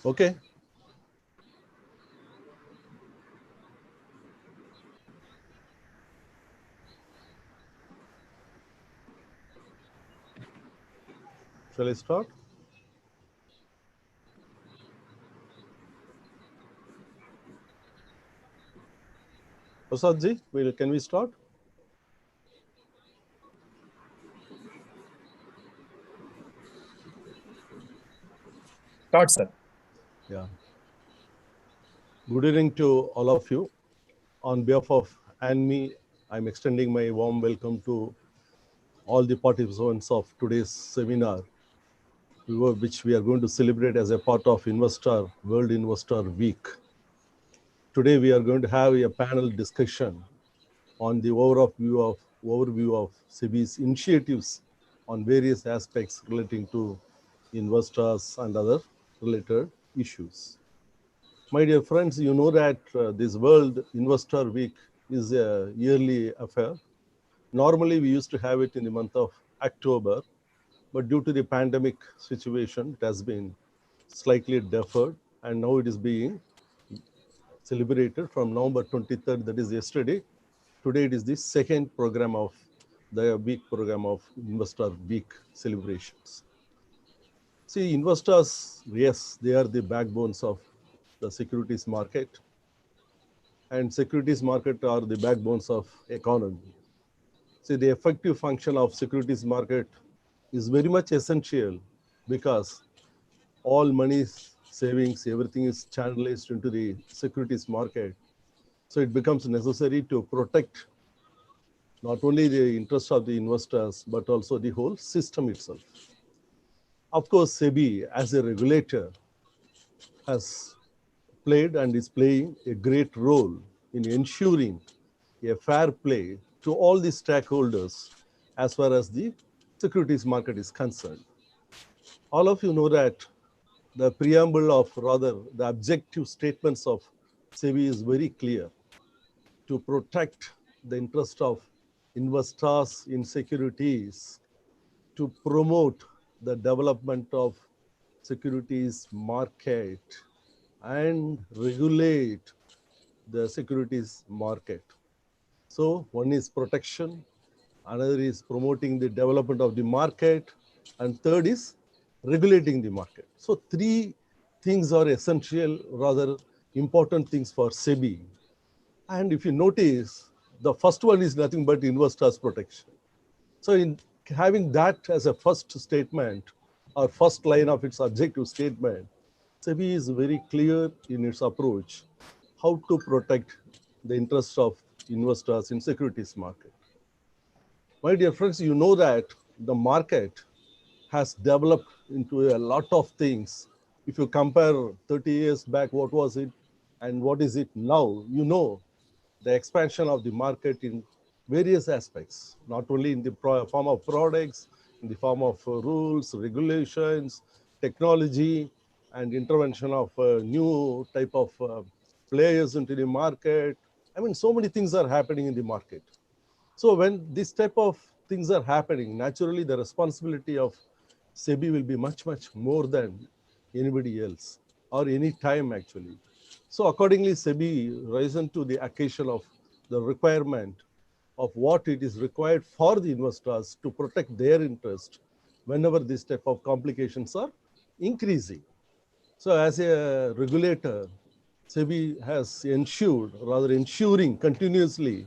Okay. Shall I start? Prasadji, can we start? Start, sir. Yeah. Good evening to all of you. On behalf of ANMI, I'm extending my warm welcome to all the participants of today's seminar, which we are going to celebrate as a part of World Investor Week. Today, we are going to have a panel discussion on the overview of SEBI's initiatives on various aspects relating to investors and other related issues. My dear friends, you know that this World Investor Week is a yearly affair. Normally, we used to have it in the month of October, but due to the pandemic situation, it has been slightly deferred, and now it is being celebrated from November 23rd, that is yesterday. Today it is the second program of the week program of Investor Week celebrations. See, investors, yes, they are the backbones of the securities market, and securities market are the backbones of economy. See, the effective function of securities market is very much essential because all money, savings, everything is channelized into the securities market. So it becomes necessary to protect not only the interest of the investors, but also the whole system itself. Of course, SEBI as a regulator has played and is playing a great role in ensuring a fair play to all the stakeholders as far as the securities market is concerned. All of you know that the preamble of, rather, the objective statements of SEBI is very clear: to protect the interest of investors in securities, to promote the development of securities market, and regulate the securities market. So one is protection, another is promoting the development of the market, and third is regulating the market. So three things are essential, rather important things for SEBI. And if you notice, the first one is nothing but investors' protection. So in having that as a first statement, or first line of its objective statement, SEBI is very clear in its approach how to protect the interests of investors in securities market. My dear friends, you know that the market has developed into a lot of things. If you compare 30 years back, what was it and what is it now, you know the expansion of the market in various aspects, not only in the form of products, in the form of rules, regulations, technology, and intervention of new type of players into the market. I mean, so many things are happening in the market. So when this type of things are happening, naturally the responsibility of SEBI will be much, much more than anybody else or any time actually. So accordingly, SEBI risen to the occasion of the requirement of what it is required for the investors to protect their interest whenever this type of complications are increasing. So as a regulator, SEBI has ensured, rather ensuring continuously,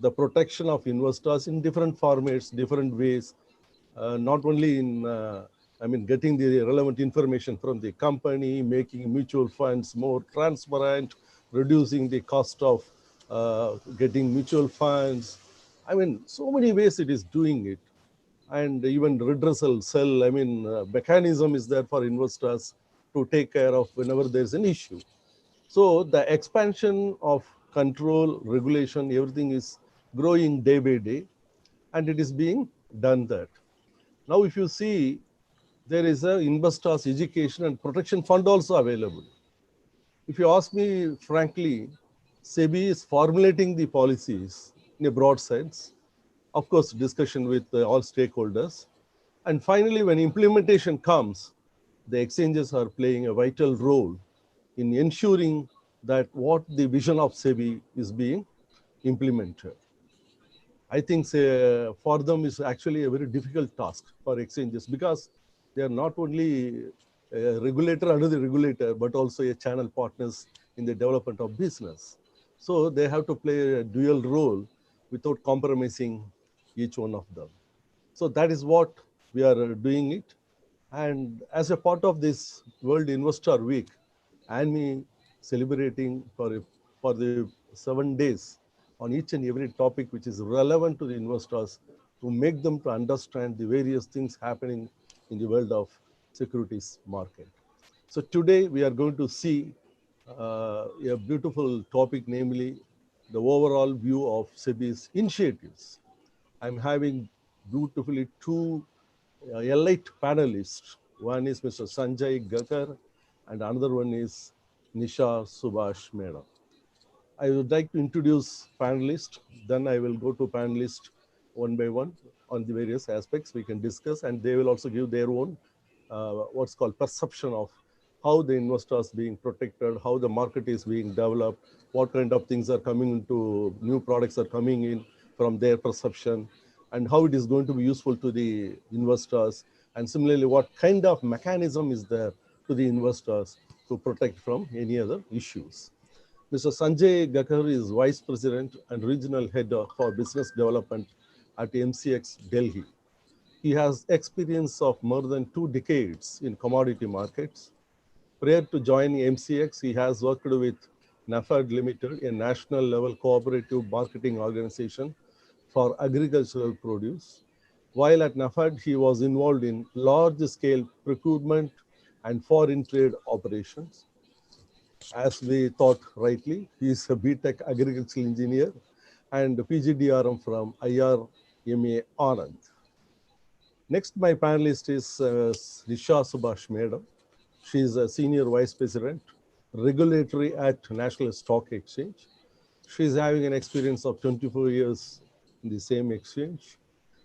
the protection of investors in different formats, different ways, not only in, getting the relevant information from the company, making mutual funds more transparent, reducing the cost of getting mutual funds. I mean, so many ways it is doing it. And even redressal cell, mechanism is there for investors to take care of whenever there's an issue. So the expansion of control, regulation, everything is growing day by day, and it is being done that. Now, if you see, there is a investors education and protection fund also available. If you ask me frankly, SEBI is formulating the policies in a broad sense, of course, discussion with all stakeholders. And finally, when implementation comes, the exchanges are playing a vital role in ensuring that what the vision of SEBI is being implemented. I think for them is actually a very difficult task for exchanges because they are not only a regulator under the regulator, but also a channel partners in the development of business. So they have to play a dual role without compromising each one of them. So that is what we are doing it. And as a part of this World Investor Week, ANMI celebrating for the 7 days on each and every topic which is relevant to the investors to make them to understand the various things happening in the world of securities market. So today we are going to see a beautiful topic, namely the overall view of SEBI's initiatives. I'm having beautifully two elite panelists. One is Mr. Sanjay Gakar and another one is Nisha Subhash Madam. I would like to introduce panelists, then I will go to panelists one by one on the various aspects we can discuss, and they will also give their own what's called perception of how the investors being protected, how the market is being developed, what kind of things are coming into, new products are coming in from their perception, and how it is going to be useful to the investors, and similarly what kind of mechanism is there to the investors to protect from any other issues. Mr. Sanjay Gakar is Vice President and Regional Head for Business Development at MCX Delhi. He has experience of more than 2 decades in commodity markets. Prior to joining MCX, he has worked with NAFED Limited, a national level cooperative marketing organization for agricultural produce. While at NAFED, he was involved in large-scale procurement and foreign trade operations. As we thought rightly, he is a BTech agricultural engineer and PGDRM from IRMA Anand. Next, my panelist is Rishabh Subhash Madam. She is a Senior Vice President, Regulatory at National Stock Exchange. She is having an experience of 24 years in the same exchange.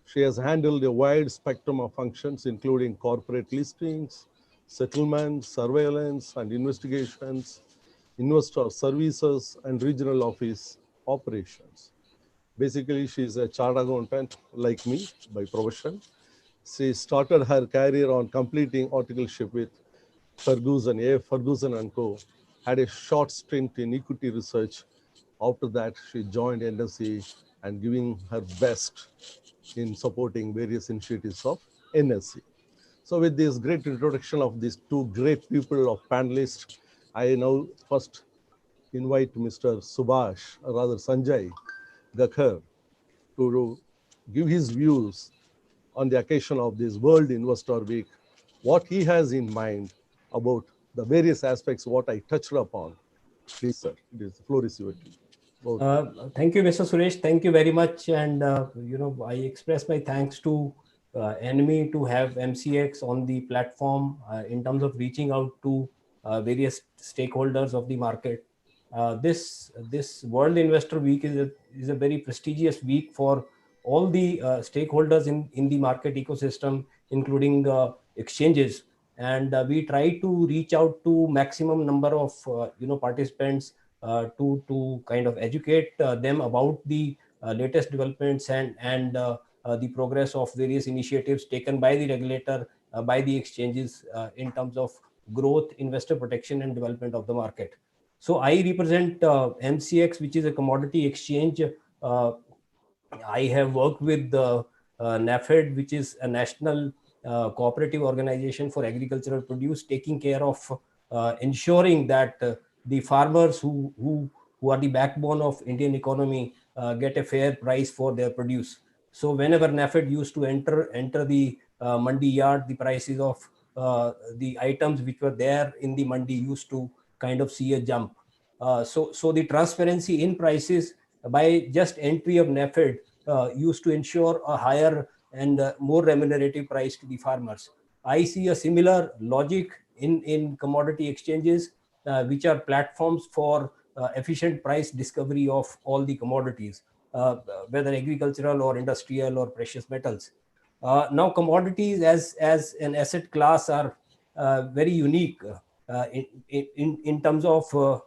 She has handled a wide spectrum of functions, including corporate listings, settlements, surveillance and investigations, investor services, and regional office operations. Basically, she is a chartered accountant like me by profession. She started her career on completing articleship with Ferguson, A.F. Ferguson and Co. Had a short stint in equity research. After that, she joined NSE and giving her best in supporting various initiatives of NSE. So with this great introduction of these two great people of panelists, I now first invite Mr. Subhash, or rather Sanjay Gakhar, to give his views on the occasion of this World Investor Week, what he has in mind about the various aspects, what I touched upon. Please, sir, the floor is yours. Thank you, Mr. Suresh. Thank you very much. And, I express my thanks to ANMI to have MCX on the platform in terms of reaching out to various stakeholders of the market. This World Investor Week is a very prestigious week for all the stakeholders in the market ecosystem, including exchanges. And we try to reach out to maximum number of participants to kind of educate them about the latest developments and the progress of various initiatives taken by the regulator, by the exchanges in terms of growth, investor protection, and development of the market. So I represent MCX, which is a commodity exchange. I have worked with NAFED, which is a national cooperative organization for agricultural produce, taking care of ensuring that the farmers who are the backbone of Indian economy get a fair price for their produce. So whenever NAFED used to enter the mandi yard, the prices of the items which were there in the mandi used to kind of see a jump. So the transparency in prices by just entry of NAFED used to ensure a higher and more remunerative price to the farmers. I see a similar logic in commodity exchanges, which are platforms for efficient price discovery of all the commodities, whether agricultural or industrial or precious metals. Now commodities as an asset class are very unique in terms of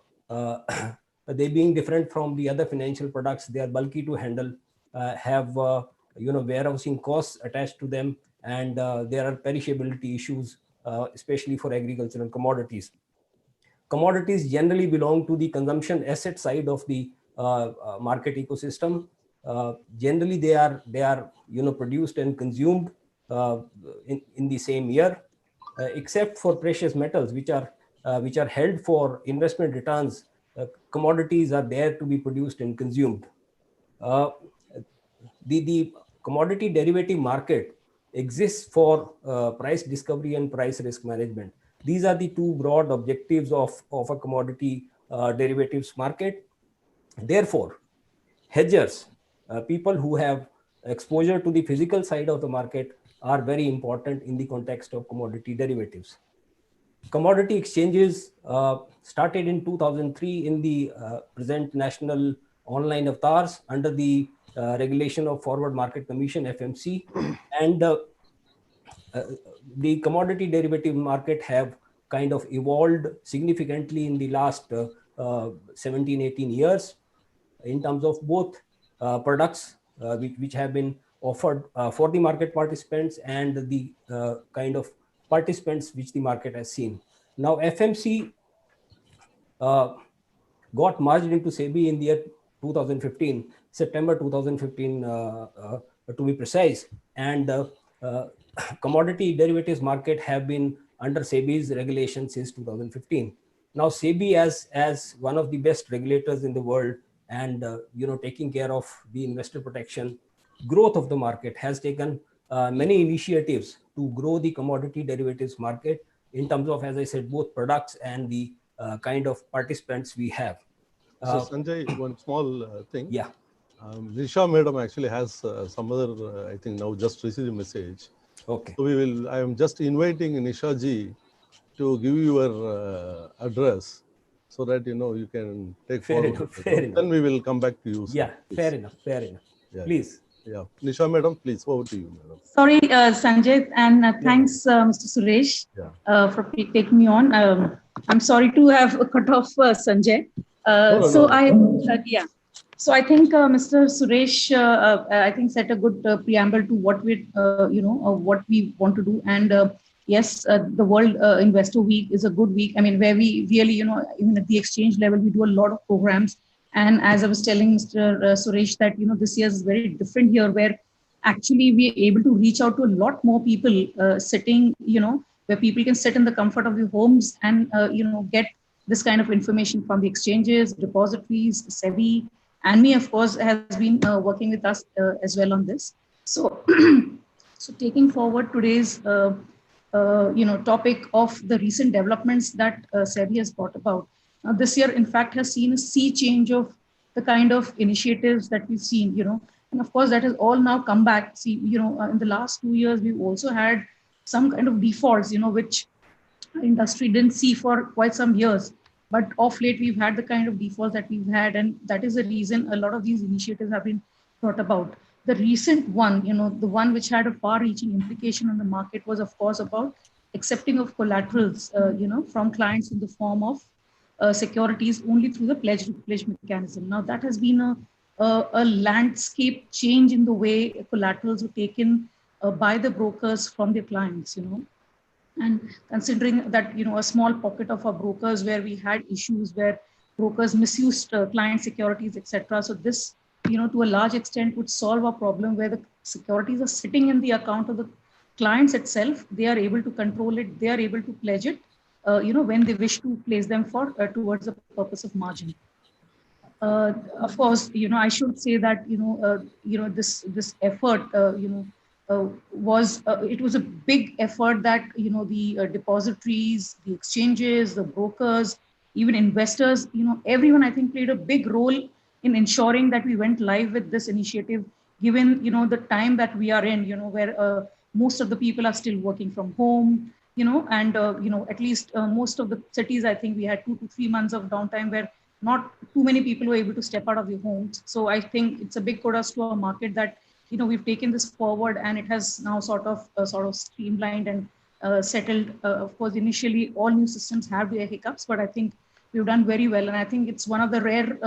they being different from the other financial products. They are bulky to handle, have warehousing costs attached to them, and there are perishability issues, especially for agricultural commodities. Commodities generally belong to the consumption asset side of the market ecosystem. Generally, they are produced and consumed in the same year, except for precious metals, which are held for investment returns. Commodities are there to be produced and consumed. The commodity derivative market exists for price discovery and price risk management. These are the two broad objectives of a commodity derivatives market. Therefore, hedgers, people who have exposure to the physical side of the market, are very important in the context of commodity derivatives. Commodity exchanges started in 2003 in the present national online avatars under the regulation of Forward Market Commission, FMC, and the commodity derivative market have kind of evolved significantly in the last 17, 18 years in terms of both products which have been offered for the market participants and the kind of participants which the market has seen. Now, FMC got merged into SEBI in the year 2015, September 2015 to be precise, and commodity derivatives market have been under SEBI's regulation since 2015. Now, SEBI as one of the best regulators in the world and taking care of the investor protection, growth of the market, has taken many initiatives to grow the commodity derivatives market in terms of, as I said, both products and the kind of participants we have. So Sanjay, one small thing. Yeah. Rishabh madam actually has some other, I think now just received a message. Okay. So I am just inviting Nisha ji to give you your address so that you can take forward. Fair enough. Then we will come back to you. Sir. Yeah, Please. fair enough. Yeah, Please. Yeah. Nisha madam, please, over to you, madam. Sorry, Sanjay, and thanks, Mr. Suresh, for taking me on. I'm sorry to have cut off Sanjay. So I think Mr. Suresh, I think set a good preamble to what what we want to do. And yes, the World Investor Week is a good week. I mean, where we really, even at the exchange level, we do a lot of programs. And as I was telling Mr. Suresh that, this year is very different here, where actually we're able to reach out to a lot more people sitting, where people can sit in the comfort of their homes and, get this kind of information from the exchanges, depositories, SEBI. ANMI, of course, has been working with us as well on this. So, so taking forward today's, topic of the recent developments that SEBI has brought about. This year, in fact, has seen a sea change of the kind of initiatives that we've seen, and of course, that has all now come back. See, in the last 2 years, we've also had some kind of defaults, which industry didn't see for quite some years. But of late, we've had the kind of defaults that we've had, and that is the reason a lot of these initiatives have been brought about. The recent one, the one which had a far-reaching implication on the market was, of course, about accepting of collaterals, from clients in the form of securities only through the pledge mechanism. Now, that has been a landscape change in the way collaterals were taken by the brokers from their clients, And considering that, a small pocket of our brokers where we had issues where brokers misused client securities, etc. So this, to a large extent would solve a problem where the securities are sitting in the account of the clients itself. They are able to control it. They are able to pledge it, when they wish to place them for towards the purpose of margin. Of course, I should say that, this effort, was a big effort that, the depositories, the exchanges, the brokers, even investors, everyone, I think, played a big role in ensuring that we went live with this initiative, given, the time that we are in, where most of the people are still working from home, and, at least most of the cities, I think we had 2 to 3 months of downtime where not too many people were able to step out of their homes. So I think it's a big kudos to our market that, we've taken this forward, and it has now sort of streamlined and settled. Of course, initially all new systems have their hiccups, but I think we've done very well. And I think it's one of the rare,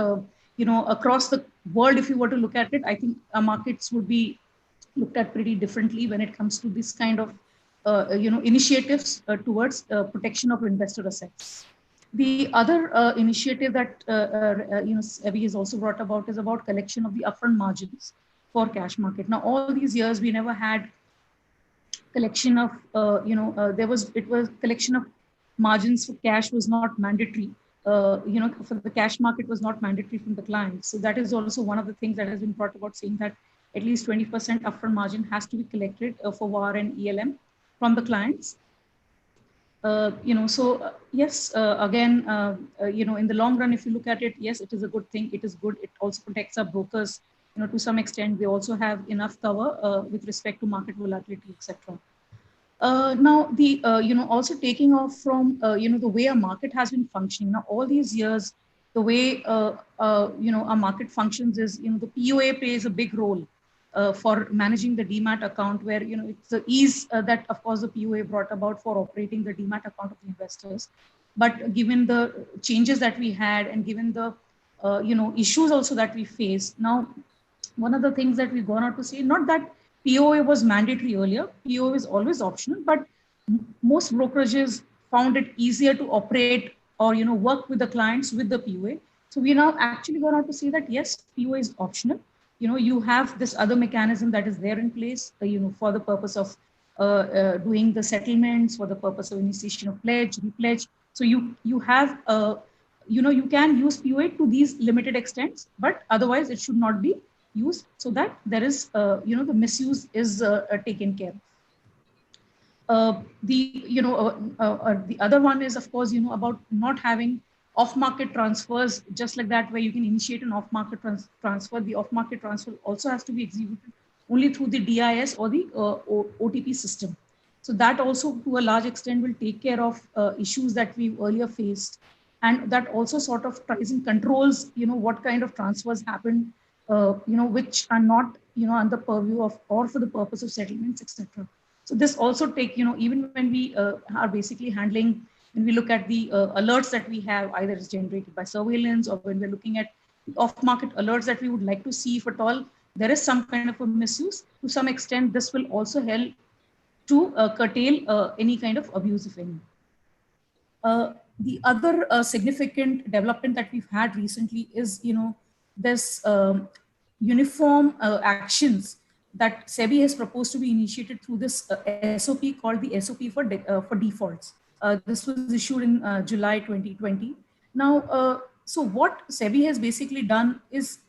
across the world, if you were to look at it, I think our markets would be looked at pretty differently when it comes to this kind of, initiatives towards protection of investor assets. The other initiative that SEBI has also brought about is about collection of the upfront margins for cash market. Now, all these years we never had collection of it was collection of margins for cash was not mandatory. For the cash market was not mandatory from the client. So that is also one of the things that has been brought about, saying that at least 20% upfront margin has to be collected for VAR and ELM from the clients. Yes, again, in the long run, if you look at it, yes, it is a good thing. It is good. It also protects our brokers. To some extent, they also have enough cover with respect to market volatility, etc. Now, the also taking off from the way our market has been functioning. Now, all these years, the way our market functions is the POA plays a big role for managing the demat account, where it's the ease that of course the POA brought about for operating the demat account of the investors. But given the changes that we had, and given the issues also that we face now, one of the things that we've gone out to say, not that POA was mandatory earlier, POA is always optional, but most brokerages found it easier to operate or work with the clients with the POA. So we now actually gone out to say that yes, POA is optional. You have this other mechanism that is there in place, for the purpose of doing the settlements, for the purpose of initiation of pledge, repledge. So you have you can use POA to these limited extents, but otherwise it should not be used, so that there is the misuse is taken care of. The other one is, of course, about not having off-market transfers just like that, where you can initiate an off-market transfer. The off-market transfer also has to be executed only through the DIS or the OTP system. So that also, to a large extent, will take care of issues that we've earlier faced, and that also sort of tries and controls, what kind of transfers happen, which are not, under purview of or for the purpose of settlements, etc. So this also take, even when we are basically handling, when we look at the alerts that we have, either it's generated by surveillance, or when we're looking at off-market alerts that we would like to see, if at all there is some kind of a misuse, to some extent, this will also help to curtail any kind of abuse, if any. The other significant development that we've had recently is, this uniform actions that SEBI has proposed to be initiated through this SOP called the SOP for defaults. This was issued in July 2020. Now, so what SEBI has basically done is,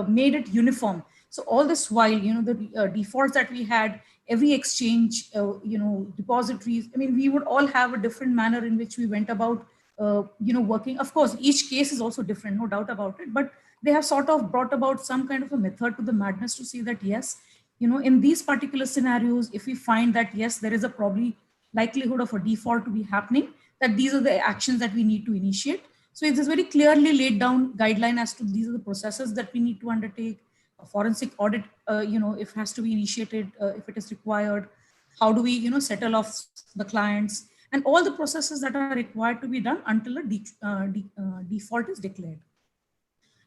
made it uniform. So all this while, the defaults that we had, every exchange, depositories, I mean, we would all have a different manner in which we went about, working. Of course, each case is also different, no doubt about it, but they have sort of brought about some kind of a method to the madness to say that, yes, in these particular scenarios, if we find that, yes, there is a probably likelihood of a default to be happening, that these are the actions that we need to initiate. So it is very clearly laid down guideline as to these are the processes that we need to undertake. A forensic audit, if has to be initiated, if it is required. How do we, settle off the clients, and all the processes that are required to be done until a default is declared.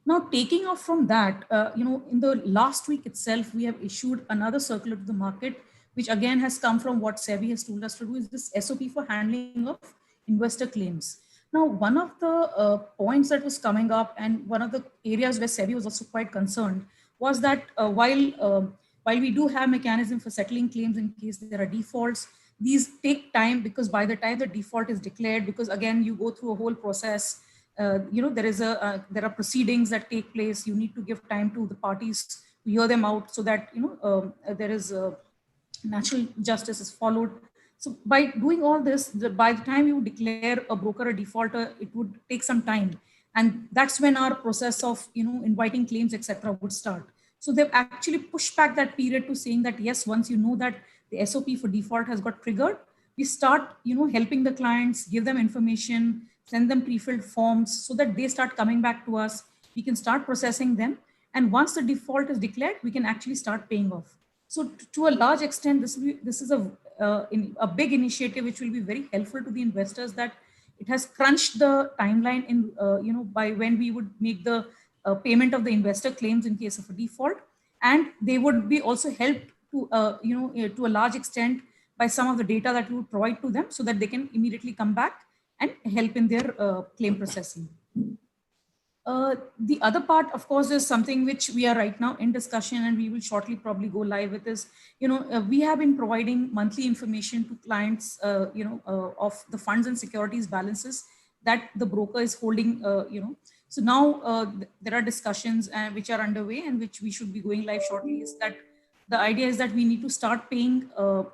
Now, taking off from that, in the last week itself, we have issued another circular to the market, which again has come from what SEBI has told us to do, is this SOP for handling of investor claims. Now, one of the points that was coming up, and one of the areas where SEBI was also quite concerned, was that while we do have mechanism for settling claims in case there are defaults, these take time, because by the time the default is declared, because again, you go through a whole process, there are proceedings that take place. You need to give time to the parties to hear them out, so that there is natural justice is followed. So by doing all this, by the time you declare a broker a defaulter, it would take some time, and that's when our process of inviting claims, etc., would start. So they've actually pushed back that period to saying that, yes, once you know that the SOP for default has got triggered, we start helping the clients, give them information, send them pre-filled forms, so that they start coming back to us. We can start processing them, and once the default is declared, we can actually start paying off. So to a large extent, this is a a big initiative which will be very helpful to the investors, that it has crunched the timeline in, by when we would make the payment of the investor claims in case of a default. And they would be also helped to, to a large extent by some of the data that we would provide to them, so that they can immediately come back and help in their claim processing. The other part, of course, is something which we are right now in discussion, and we will shortly probably go live with, is, we have been providing monthly information to clients, of the funds and securities balances that the broker is holding, So now there are discussions which are underway, and which we should be going live shortly. Is that the idea is that we need to start paying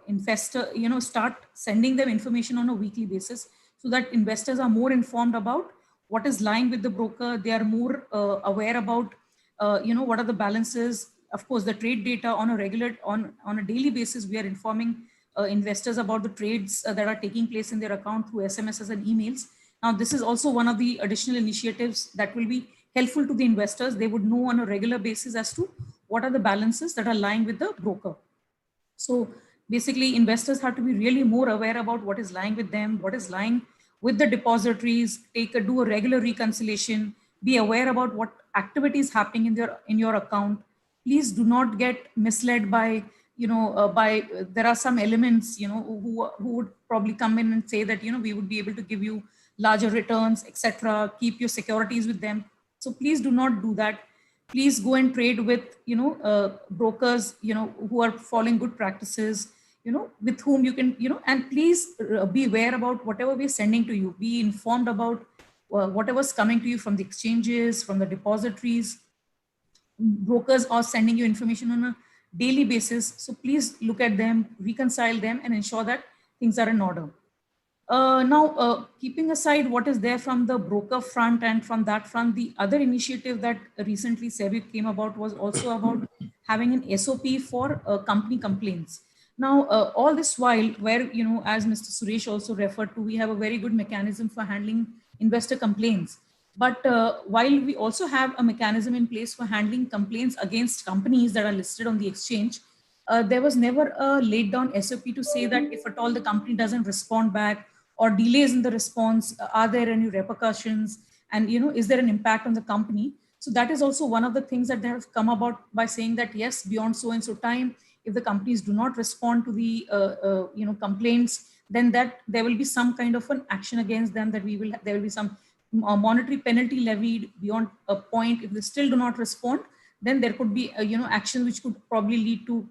investor, start sending them information on a weekly basis, so that investors are more informed about what is lying with the broker. They are more aware about, what are the balances. Of course, the trade data on a daily basis, we are informing investors about the trades that are taking place in their account through SMSs and emails. Now, this is also one of the additional initiatives that will be helpful to the investors. They would know on a regular basis as to what are the balances that are lying with the broker. So basically, investors have to be really more aware about what is lying with them, what is lying with the depositories, do a regular reconciliation, be aware about what activity is happening in your account. Please do not get misled by, there are some elements, who would probably come in and say that, we would be able to give you larger returns, etc. Keep your securities with them. So please do not do that. Please go and trade with, brokers, who are following good practices, with whom you can, and please be aware about whatever we're sending to you. Be informed about whatever's coming to you from the exchanges, from the depositories. Brokers are sending you information on a daily basis. So please look at them, reconcile them, and ensure that things are in order. Now, keeping aside what is there from the broker front, and from that front, the other initiative that recently SEBI came about was also about having an SOP for company complaints. Now, all this while, where, as Mr. Suresh also referred to, we have a very good mechanism for handling investor complaints. But while we also have a mechanism in place for handling complaints against companies that are listed on the exchange, there was never a laid down SOP to say that if at all the company doesn't respond back, or delays in the response, are there any repercussions, and is there an impact on the company? So that is also one of the things that they have come about by saying that yes, beyond so and so time, if the companies do not respond to the complaints, then that there will be some kind of an action against them, that there will be some monetary penalty levied beyond a point. If they still do not respond, then there could be action which could probably lead to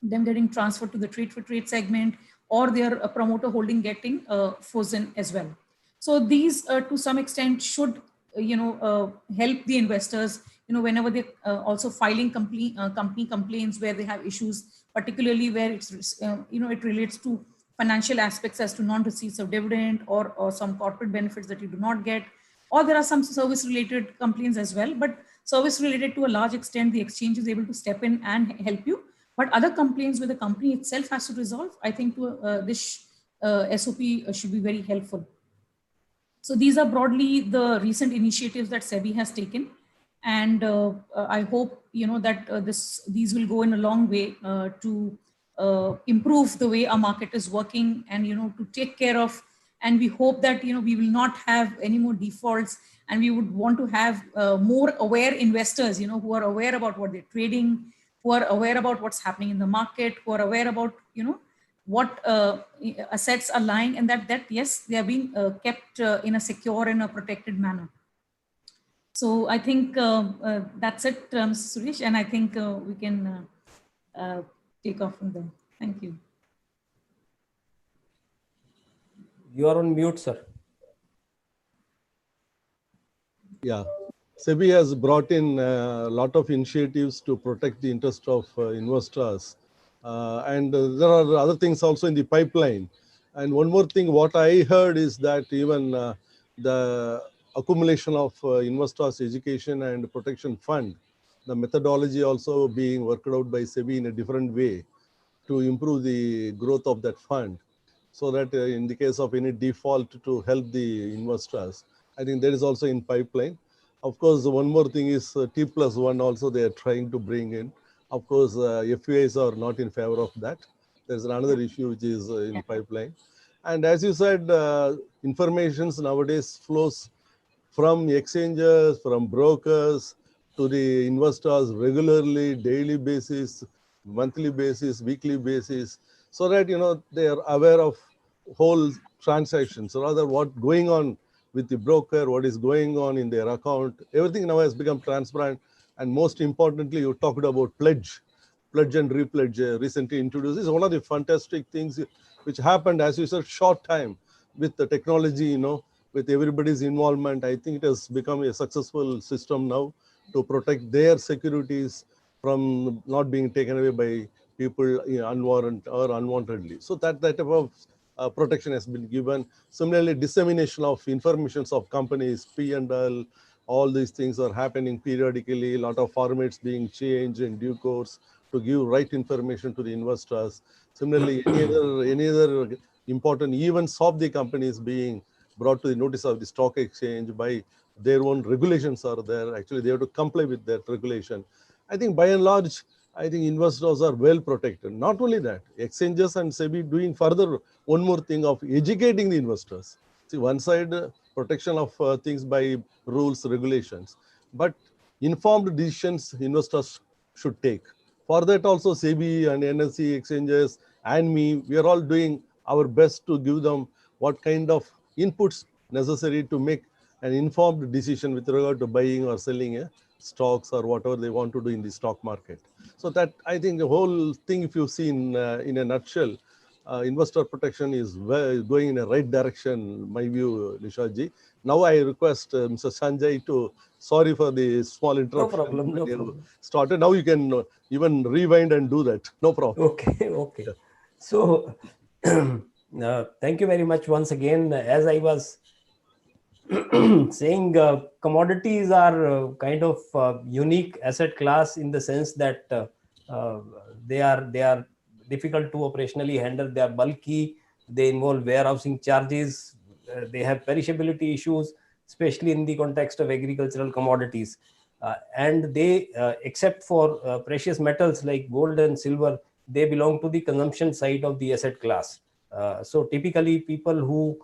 them getting transferred to the trade for trade segment, or their promoter holding getting frozen as well. So these to some extent should help the investors, whenever they also filing company complaints where they have issues, particularly where it's it relates to financial aspects as to non-receipts of dividend, or some corporate benefits that you do not get, or there are some service related complaints as well. But service related, to a large extent, the exchange is able to step in and help you. But other complaints where the company itself has to resolve, I think this SOP should be very helpful. So these are broadly the recent initiatives that SEBI has taken. And I hope, that these will go in a long way to improve the way our market is working, and, to take care of, and we hope that, we will not have any more defaults, and we would want to have more aware investors, who are aware about what they're trading, who are aware about what's happening in the market, who are aware about, what assets are lying, and that yes, they are being kept in a secure and a protected manner. So I think that's it, Mr. Suresh, and I think we can take off from there. Thank you. You are on mute, sir. Yeah. SEBI has brought in a lot of initiatives to protect the interest of investors. And there are other things also in the pipeline. And one more thing, what I heard is that even the accumulation of investors' education and protection fund, the methodology also being worked out by SEBI in a different way to improve the growth of that fund, so that in the case of any default, to help the investors. I think that is also in pipeline. Of course, one more thing is T+1 also they are trying to bring in. Of course, FUIs are not in favor of that. There's another issue which is in pipeline. And as you said, informations nowadays flows from exchanges, from brokers to the investors regularly, daily basis, monthly basis, weekly basis, so that they are aware of whole transactions, or rather what going on with the broker, what is going on in their account. Everything now has become transparent. And most importantly, you talked about pledge and repledge recently introduced. This is one of the fantastic things which happened, as you said, short time with the technology, with everybody's involvement. I think it has become a successful system now to protect their securities from not being taken away by people unwarranted or unwantedly. So that type of protection has been given. Similarly, dissemination of information of companies, P&L, all these things are happening periodically. A lot of formats being changed in due course to give right information to the investors. Similarly, any other important events of the companies being brought to the notice of the stock exchange by their own regulations are there. Actually, they have to comply with that regulation. I think by and large, I think investors are well protected. Not only that, exchanges and SEBI doing further one more thing of educating the investors. See, one side, protection of things by rules, regulations, but informed decisions investors should take. For that also, SEBI and NSE exchanges and me, we are all doing our best to give them what kind of inputs necessary to make an informed decision with regard to buying or selling stocks or whatever they want to do in the stock market. So that, I think, the whole thing, if you see in a nutshell, investor protection is going in a right direction, my view, Nishaji. Now I request Mr. Sanjay to, sorry for the small interruption. No problem, no problem. Started. Now you can even rewind and do that. No problem. Okay, okay. Yeah. So, thank you very much once again. As I was saying, commodities are kind of unique asset class in the sense that they are difficult to operationally handle. They are bulky. They involve warehousing charges. They have perishability issues, especially in the context of agricultural commodities. And they, except for precious metals like gold and silver, they belong to the consumption side of the asset class. So typically, people who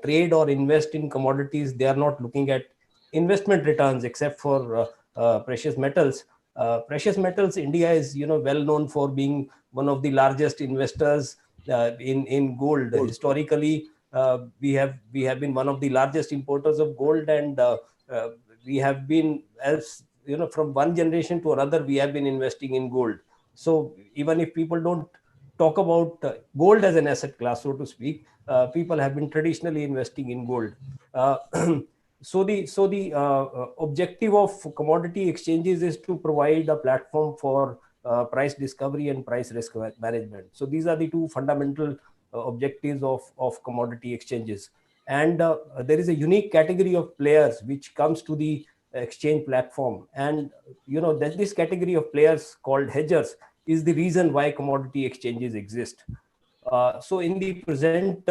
trade or invest in commodities, they are not looking at investment returns except for precious metals. Precious metals, India is well known for being one of the largest investors in gold. Historically, we have been one of the largest importers of gold, and we have been, as from one generation to another, we have been investing in gold. So even if people don't talk about gold as an asset class, so to speak, people have been traditionally investing in gold. So the objective of commodity exchanges is to provide a platform for price discovery and price risk management. So these are the two fundamental objectives of commodity exchanges. And there is a unique category of players which comes to the exchange platform. And that this category of players called hedgers is the reason why commodity exchanges exist. So in the present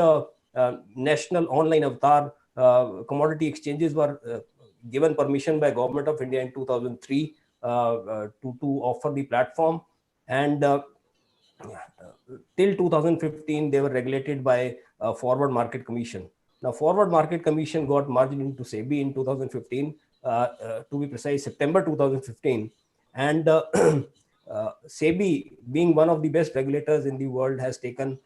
national online avatar, commodity exchanges were given permission by Government of India in 2003 to offer the platform, and till 2015 they were regulated by Forward Market Commission. Now Forward Market Commission got merged into SEBI in 2015, to be precise September 2015, and SEBI, being one of the best regulators in the world, has taken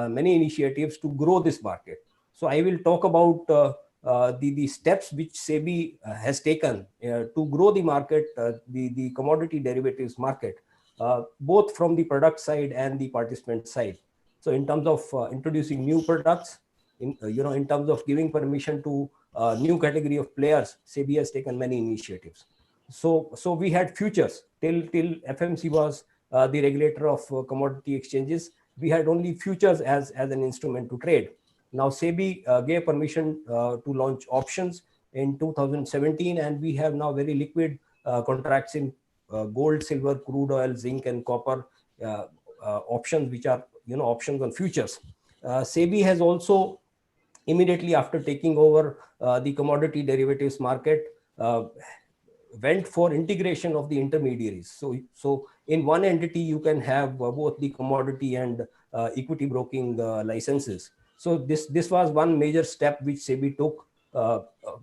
many initiatives to grow this market. So I will talk about the steps which SEBI has taken to grow the market, the commodity derivatives market, both from the product side and the participant side. So in terms of introducing new products, in terms of giving permission to new category of players, SEBI has taken many initiatives. So we had futures till FMC was the regulator of commodity exchanges. We had only futures as an instrument to trade. Now SEBI gave permission to launch options in 2017, and we have now very liquid contracts in gold, silver, crude oil, zinc, and copper options, which are options on futures. SEBI has also, immediately after taking over the commodity derivatives market, went for integration of the intermediaries. So in one entity you can have both the commodity and equity broking licenses. So this was one major step which SEBI took,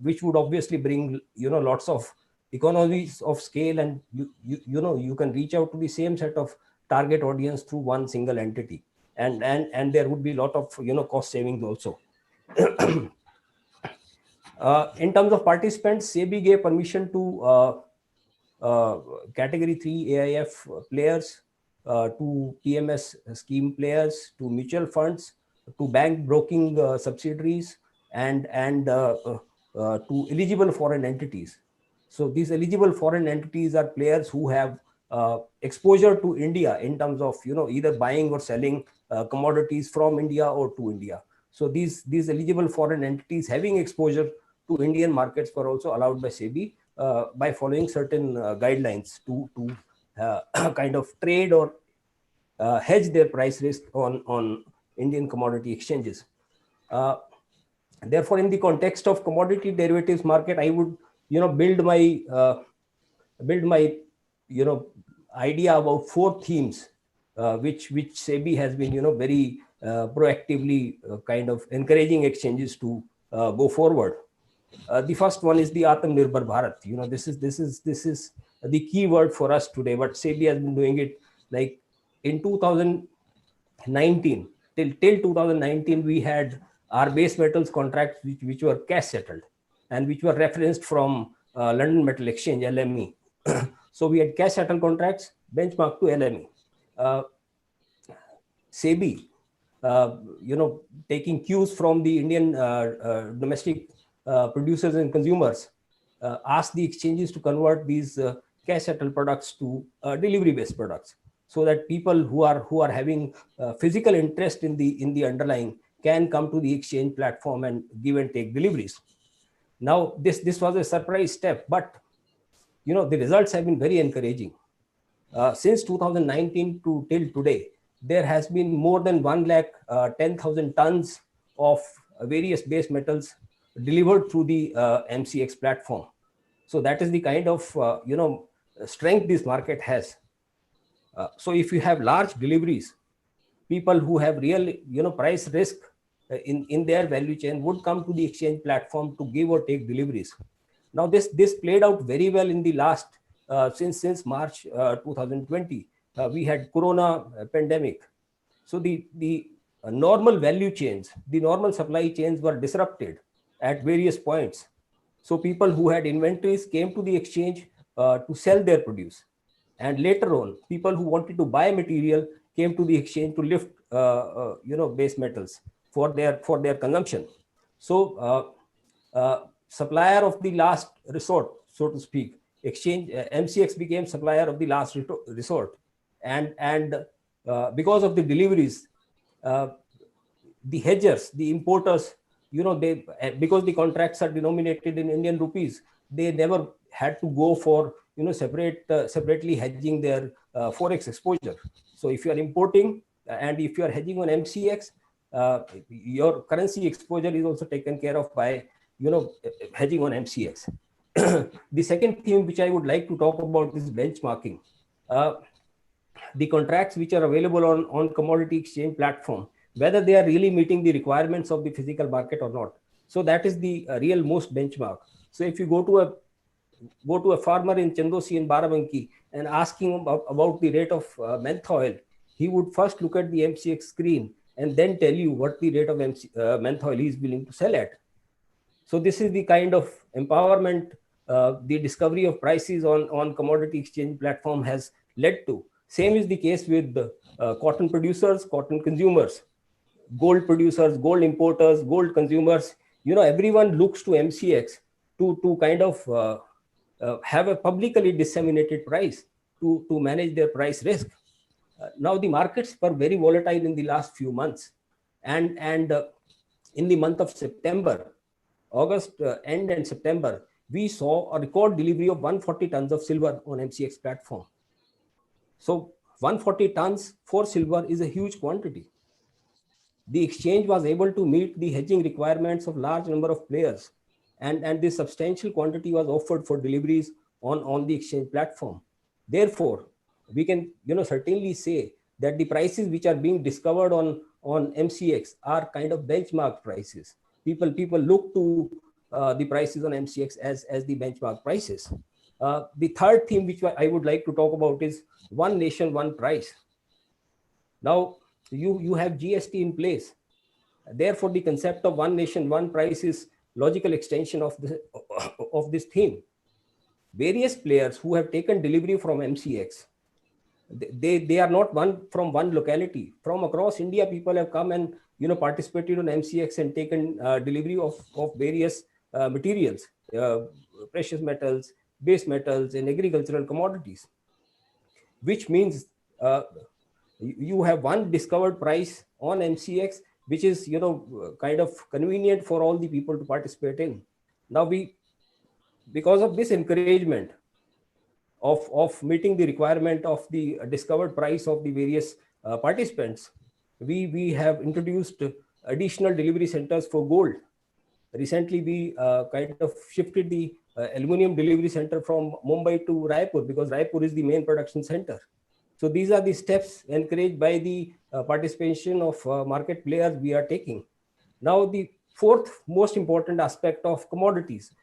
which would obviously bring lots of economies of scale, and you can reach out to the same set of target audience through one single entity, and there would be a lot of cost savings also. In terms of participants, SEBI gave permission to category 3 AIF players, to PMS scheme players, to mutual funds, to bank broking subsidiaries, and to eligible foreign entities. So these eligible foreign entities are players who have exposure to India in terms of either buying or selling commodities from India or to India. So these eligible foreign entities having exposure to Indian markets were also allowed by SEBI by following certain guidelines to kind of trade or hedge their price risk on Indian commodity exchanges. Therefore, in the context of commodity derivatives market, I would build my idea about 4 themes which SEBI has been very proactively kind of encouraging exchanges to go forward. The first one is the Atmanirbhar Bharat. This is the key word for us today. But SEBI has been doing it like in 2019 till 2019. We had our base metals contracts which were cash settled and which were referenced from London Metal Exchange (LME). So we had cash settled contracts benchmarked to LME. SEBI, taking cues from the Indian domestic producers and consumers, ask the exchanges to convert these cash settled products to delivery based products, so that people who are having physical interest in the underlying can come to the exchange platform and give and take deliveries. Now this was a surprise step, but the results have been very encouraging. Since 2019 to till today, there has been more than 110,000 tons of various base metals delivered through the MCX platform. So that is the kind of strength this market has. So if you have large deliveries, people who have real price risk in their value chain would come to the exchange platform to give or take deliveries. Now this played out very well in the last since March 2020. We had Corona pandemic. So the normal value chains, the normal supply chains were disrupted at various points. So people who had inventories came to the exchange to sell their produce. And later on, people who wanted to buy material came to the exchange to lift base metals for their consumption. So supplier of the last resort, so to speak, exchange MCX became supplier of the last resort. And because of the deliveries, the hedgers, the importers, because the contracts are denominated in Indian rupees, they never had to go for separately hedging their forex exposure. So if you are importing and if you are hedging on MCX, your currency exposure is also taken care of by hedging on MCX. The second theme which I would like to talk about is benchmarking. The contracts which are available on commodity exchange platform, whether they are really meeting the requirements of the physical market or not. So that is the real most benchmark. So if you go to a farmer in Chandosi and Barabanki and ask him about the rate of menthol oil, he would first look at the MCX screen and then tell you what the rate of menthol he is willing to sell at. So this is the kind of empowerment the discovery of prices on commodity exchange platform has led to. Same is the case with cotton producers, cotton consumers, gold producers, gold importers, gold consumers. Everyone looks to MCX to kind of have a publicly disseminated price to manage their price risk. Now the markets were very volatile in the last few months, and in the month of September, August end and September, we saw a record delivery of 140 tons of silver on MCX platform. So 140 tons for silver is a huge quantity. The exchange was able to meet the hedging requirements of large number of players, and this substantial quantity was offered for deliveries on the exchange platform. Therefore, we can certainly say that the prices which are being discovered on MCX are kind of benchmark prices. People look to the prices on MCX as the benchmark prices. The third theme which I would like to talk about is one nation, one price. Now you have GST in place. Therefore, the concept of one nation, one price is logical extension of this theme. Various players who have taken delivery from MCX, they are not from one locality. From across India, people have come and participated on MCX and taken delivery of various materials, precious metals, base metals, and agricultural commodities. Which means you have one discovered price on MCX, which is kind of convenient for all the people to participate in. Now because of this encouragement of meeting the requirement of the discovered price of the various participants, we have introduced additional delivery centers for gold. Recently, we kind of shifted the aluminum delivery center from Mumbai to Raipur, because Raipur is the main production center. So these are the steps encouraged by the participation of market players we are taking. Now, the fourth most important aspect of commodities.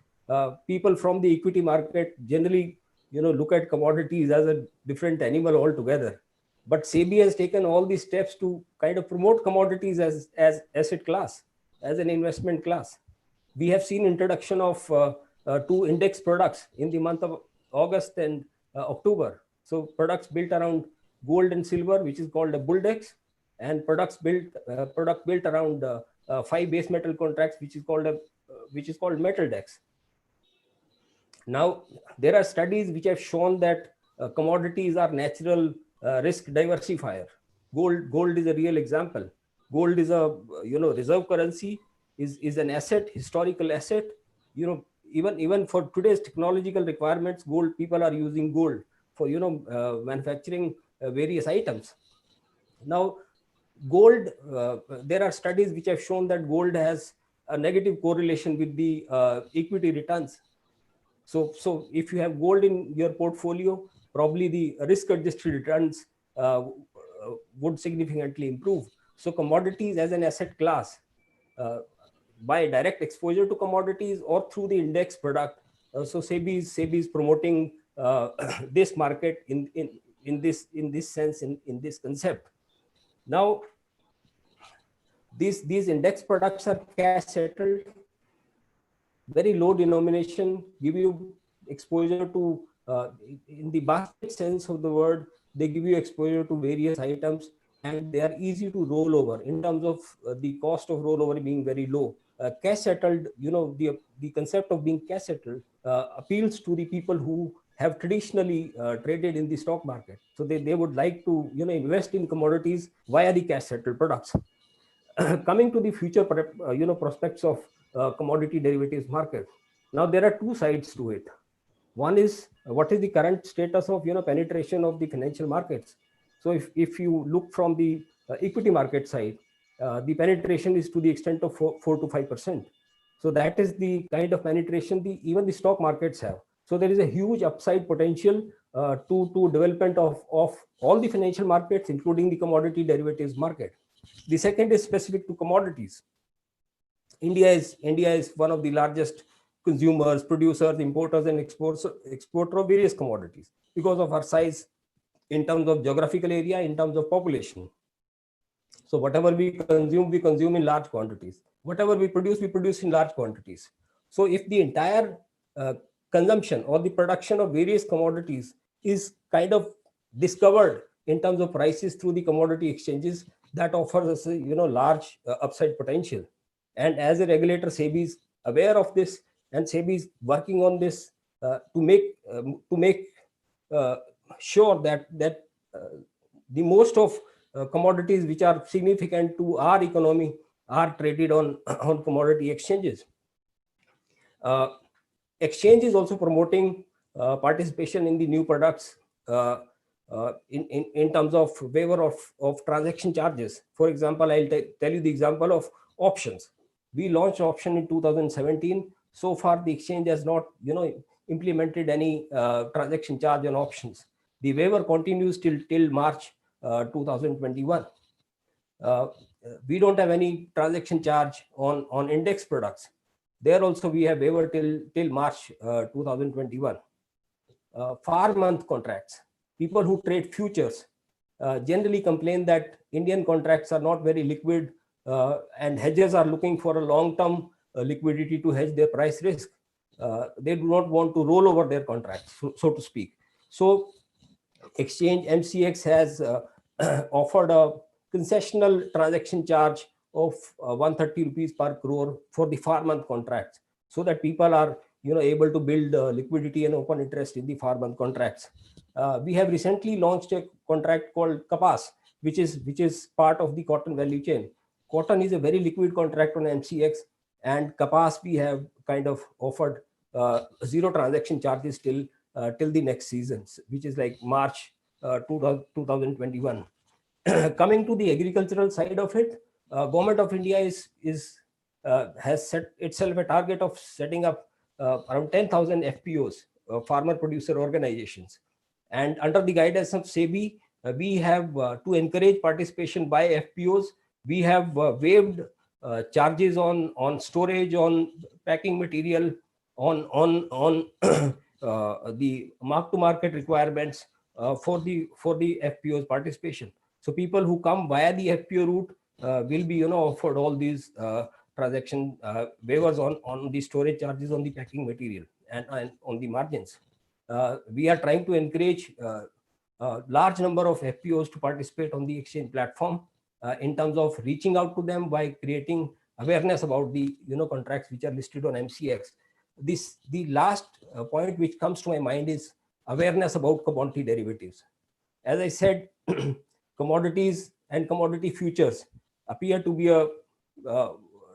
People from the equity market generally look at commodities as a different animal altogether. But SEBI has taken all these steps to kind of promote commodities as asset class, as an investment class. We have seen introduction of 2 index products in the month of August and October. So products built around gold and silver, which is called a Bulldex, and product built around 5 base metal contracts, which is called Metal Dex. Now, there are studies which have shown that commodities are natural risk diversifier. Gold is a real example. Gold is a reserve currency, is an asset, historical asset. Even for today's technological requirements, people are using gold for manufacturing various items. Now, gold, there are studies which have shown that gold has a negative correlation with the equity returns. So if you have gold in your portfolio, probably the risk-adjusted returns would significantly improve. So commodities as an asset class, by direct exposure to commodities or through the index product. So SEBI is promoting this market in this sense, in this concept. Now, these index products are cash settled, very low denomination, give you exposure to, in the basket sense of the word, they give you exposure to various items, and they are easy to roll over in terms of the cost of rollover being very low. Cash settled, the concept of being cash settled appeals to the people who have traditionally traded in the stock market. So they would like to invest in commodities via the cash settled products. Coming to the future prospects of commodity derivatives market. Now, there are 2 sides to it. One is what is the current status of penetration of the financial markets. So if you look from the equity market side, the penetration is to the extent of 4 to 5%. So that is the kind of penetration even the stock markets have. So there is a huge upside potential to development of all the financial markets, including the commodity derivatives market. The second is specific to commodities. India is one of the largest consumers, producers, importers, and exporter of various commodities because of our size in terms of geographical area, in terms of population. So whatever we consume in large quantities. Whatever we produce in large quantities. So if the entire consumption or the production of various commodities is kind of discovered in terms of prices through the commodity exchanges, that offers us a large upside potential. And as a regulator, SEBI is aware of this, and SEBI is working on this to make sure that the most of commodities which are significant to our economy are traded on commodity exchanges. Exchange is also promoting participation in the new products in terms of waiver of transaction charges. For example, I'll tell you the example of options. We launched option in 2017. So far, the exchange has not implemented any transaction charge on options. The waiver continues till March 2021. We don't have any transaction charge on index products. There also we have waiver till March 2021. FAR month contracts. People who trade futures generally complain that Indian contracts are not very liquid, and hedgers are looking for a long-term liquidity to hedge their price risk. They do not want to roll over their contracts, so to speak. So exchange MCX has offered a concessional transaction charge of 130 rupees per crore for the FAR month contracts, so that people are able to build liquidity and open interest in the FAR month contracts. We have recently launched a contract called Kapas, which is part of the cotton value chain. Cotton is a very liquid contract on MCX, and Kapas we have kind of offered zero transaction charges till the next season, which is like March 2021. Coming to the agricultural side of it, Government of India has set itself a target of setting up around 10,000 FPOs, farmer producer organizations. And under the guidance of SEBI, we have to encourage participation by FPOs. We have waived charges on storage, on packing material, on the mark-to-market requirements for the FPOs participation. So people who come via the FPO route will be offered all these transaction waivers on the storage charges, on the packing material, and on the margins. We are trying to encourage a large number of FPOs to participate on the exchange platform in terms of reaching out to them by creating awareness about the contracts which are listed on MCX. The last point which comes to my mind is awareness about commodity derivatives. As I said, commodities and commodity futures appear to be a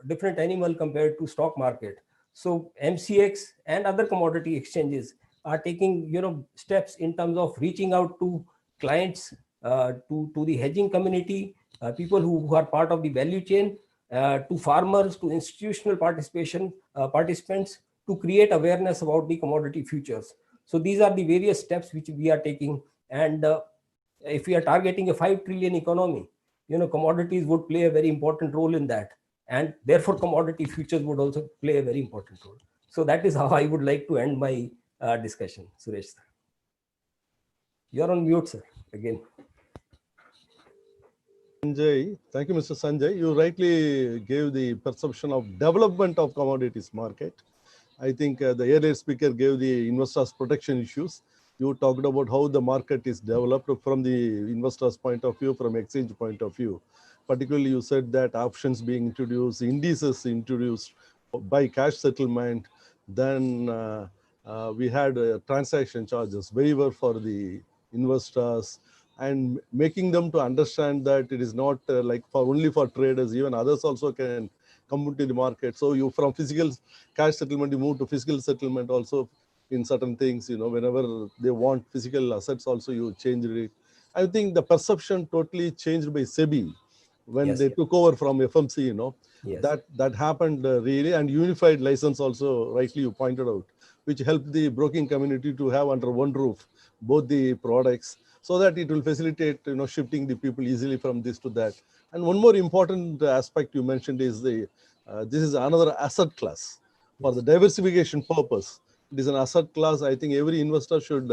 different animal compared to stock market. So MCX and other commodity exchanges are taking steps in terms of reaching out to clients, to the hedging community, people who are part of the value chain, to farmers, to institutional participants, to create awareness about the commodity futures. So these are the various steps which we are taking. And if we are targeting a 5 trillion economy, commodities would play a very important role in that. And therefore, commodity futures would also play a very important role. So that is how I would like to end my discussion, Suresh. You're on mute, sir, again. Sanjay, thank you, Mr. Sanjay. You rightly gave the perception of development of commodities market. I think the earlier speaker gave the investors' protection issues. You talked about how the market is developed from the investors' point of view, from exchange point of view. Particularly, you said that options being introduced, indices introduced by cash settlement. Then we had transaction charges, waiver for the investors, and making them to understand that it is not like only for traders, even others also can come into the market. So you from physical cash settlement, you move to physical settlement also in certain things, whenever they want physical assets also you change it. I think the perception totally changed by SEBI when they took over from FMC, that happened really, and unified license also, rightly you pointed out, which helped the broking community to have under one roof both the products, so that it will facilitate shifting the people easily from this to that. And one more important aspect you mentioned is this is another asset class for the diversification purpose. It is an asset class. I think every investor should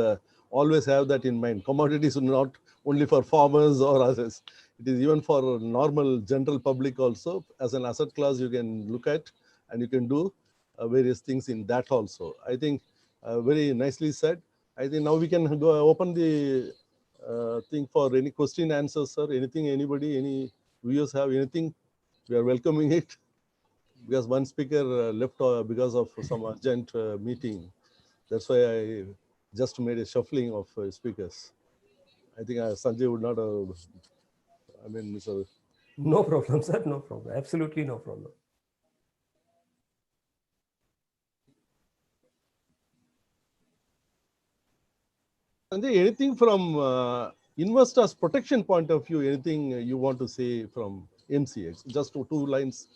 always have that in mind. Commodities are not only for farmers or others. It is even for normal general public also. As an asset class, you can look at and you can do various things in that also. I think very nicely said. I think now we can go open the thing for any question answers, sir. Anything, anybody, any viewers have anything? We are welcoming it. Because one speaker left because of some urgent meeting. That's why I just made a shuffling of speakers. I think Sanjay would not Mr. No problem, sir. No problem. Absolutely no problem. Sanjay, anything from investors' protection point of view, anything you want to say from MCX? Just two lines.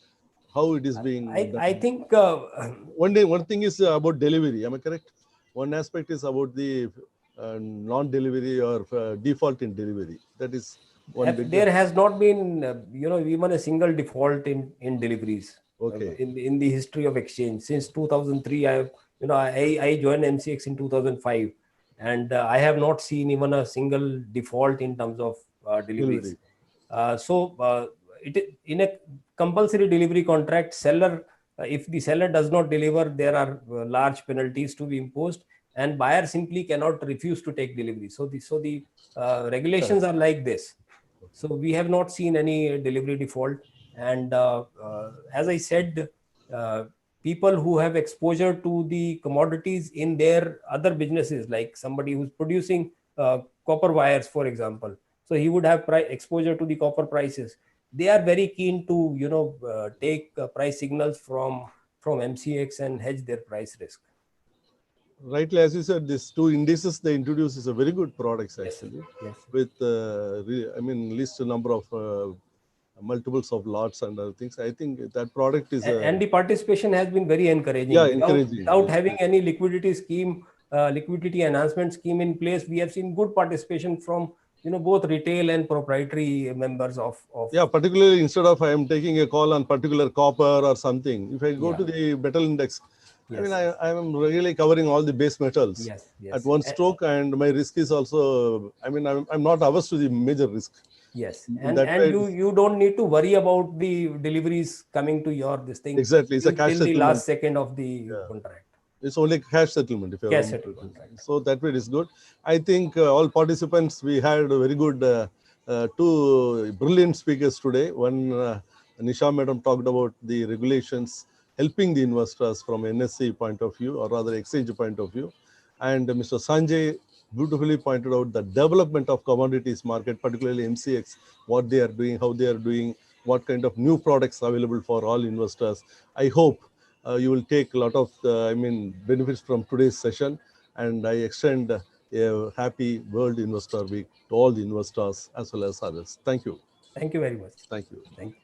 How it is being I think one thing is about delivery. Am I correct? One aspect is about the non-delivery or default in delivery. That is one big there has not been, even a single default in deliveries. Okay. In the history of exchange since 2003. I joined MCX in 2005, and I have not seen even a single default in terms of deliveries. It in a compulsory delivery contract, seller, if the seller does not deliver, there are large penalties to be imposed, and buyer simply cannot refuse to take delivery. So the regulations are like this. So we have not seen any delivery default. And as I said, people who have exposure to the commodities in their other businesses, like somebody who's producing copper wires, for example, so he would have exposure to the copper prices. They are very keen to take price signals from MCX and hedge their price risk. Rightly, as you said, these two indices they introduce is a very good products actually. Yes. With least number of multiples of lots and other things. I think that product is and the participation has been very encouraging. Yeah, encouraging. Without having any liquidity scheme, liquidity enhancement scheme in place, we have seen good participation from both retail and proprietary members of Yeah, particularly instead of I am taking a call on particular copper or something, if I go to the metal index, Yes. I am really covering all the base metals at one stroke, and my risk is also, I'm not averse to the major risk. Yes, and you don't need to worry about the deliveries coming to your this thing. Exactly, it's a cash till the settlement. last second of the contract. It's only cash settlement if you cash settlement. So that way it is good. I think all participants, we had a very good two brilliant speakers today. One, Nisha Madam talked about the regulations helping the investors from NSE point of view, or rather exchange point of view. And Mr. Sanjay beautifully pointed out the development of commodities market, particularly MCX, what they are doing, how they are doing, what kind of new products available for all investors. I hope you will take a lot of benefits from today's session, and I extend a happy World Investor Week to all the investors as well as others. Thank you. Thank you very much. Thank you. Thank you.